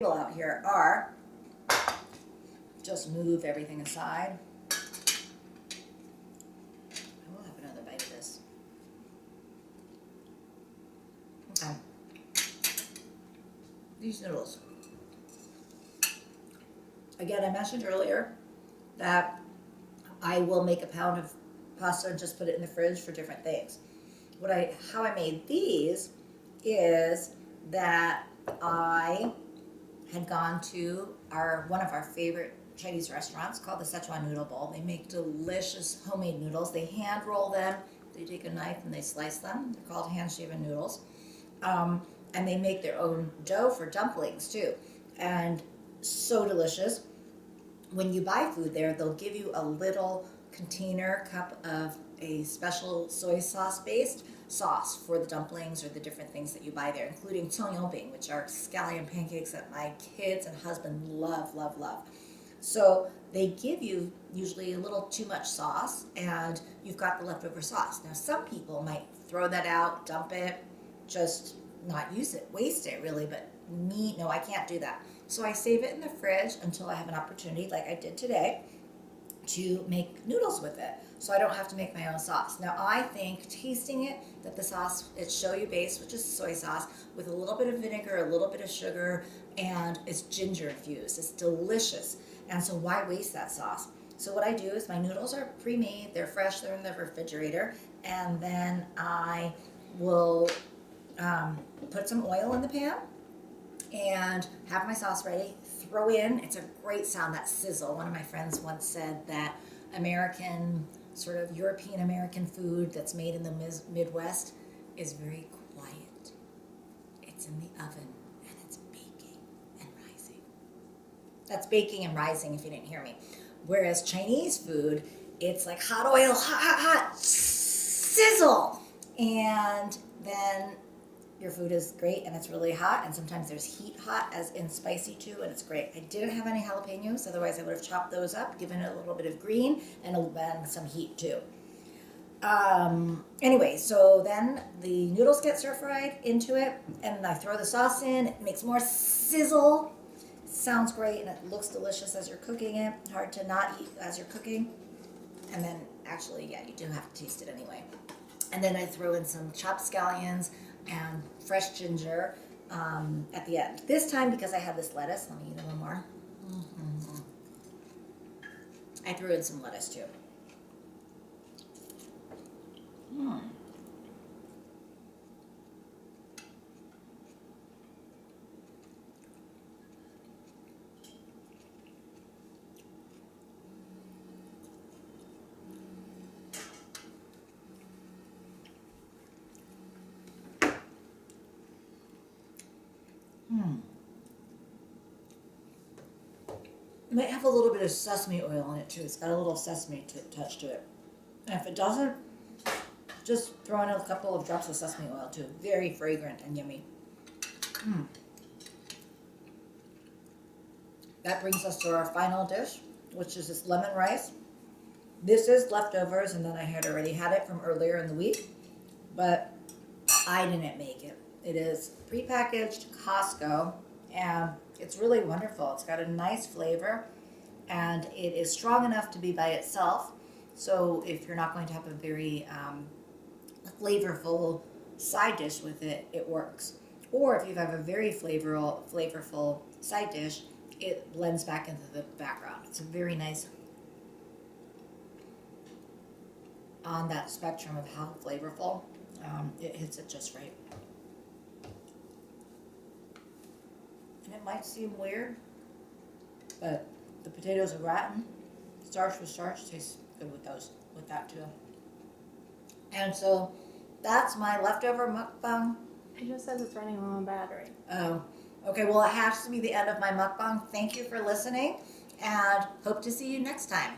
Out here are, just move everything aside. I will have another bite of this. Okay. These noodles. Again, I mentioned earlier that I will make a pound of pasta and just put it in the fridge for different things. How I made these is that I had gone to one of our favorite Chinese restaurants called the Szechuan Noodle Bowl. They make delicious homemade noodles. They hand roll them. They take a knife and they slice them. They're called hand shaven noodles. And they make their own dough for dumplings too. And so delicious. When you buy food there, they'll give you a little container cup of a special soy sauce based sauce for the dumplings or the different things that you buy there, including tongyobing, which are scallion pancakes that my kids and husband love, love, love. So they give you usually a little too much sauce and you've got the leftover sauce. Now some people might throw that out, dump it, just not use it, waste it really, but me, no, I can't do that. So I save it in the fridge until I have an opportunity, like I did today, to make noodles with it, so I don't have to make my own sauce. Now I think tasting it, that the sauce, it's shoyu based, which is soy sauce, with a little bit of vinegar, a little bit of sugar, and it's ginger infused. It's delicious, and so why waste that sauce? So what I do is my noodles are pre-made, they're fresh, they're in the refrigerator, and then I will put some oil in the pan and have my sauce ready. Throw in, it's a great sound, that sizzle. One of my friends once said that American, sort of European American food that's made in the Midwest is very quiet. It's in the oven and it's baking and rising. That's baking and rising if you didn't hear me. Whereas Chinese food, it's like hot oil, hot, hot, hot, sizzle. And then your food is great and it's really hot, and sometimes there's heat hot as in spicy too, and it's great. I didn't have any jalapenos, otherwise I would have chopped those up, given it a little bit of green and some heat too. Anyway, so then the noodles get stir fried into it and I throw the sauce in. It makes more sizzle. It sounds great and it looks delicious as you're cooking it. Hard to not eat as you're cooking. And then actually, yeah, you do have to taste it anyway. And then I throw in some chopped scallions and fresh ginger at the end. This time, because I had this lettuce, let me eat a little more. I threw in some lettuce too. It might have a little bit of sesame oil in it too. It's got a little sesame touch to it. And if it doesn't, just throw in a couple of drops of sesame oil too. Very fragrant and yummy. That brings us to our final dish, which is this lemon rice. This is leftovers, and then I had already had it from earlier in the week, but I didn't make it. It is prepackaged Costco, and it's really wonderful. It's got a nice flavor, and it is strong enough to be by itself. So if you're not going to have a very flavorful side dish with it, it works. Or if you have a very flavorful side dish, it blends back into the background. It's a very nice, on that spectrum of how flavorful, it hits it just right. And it might seem weird, but the potatoes are rotten. Starch with starch tastes good with that too. And so that's my leftover mukbang. It just says it's running low on battery. Oh, okay. Well, it has to be the end of my mukbang. Thank you for listening, and hope to see you next time.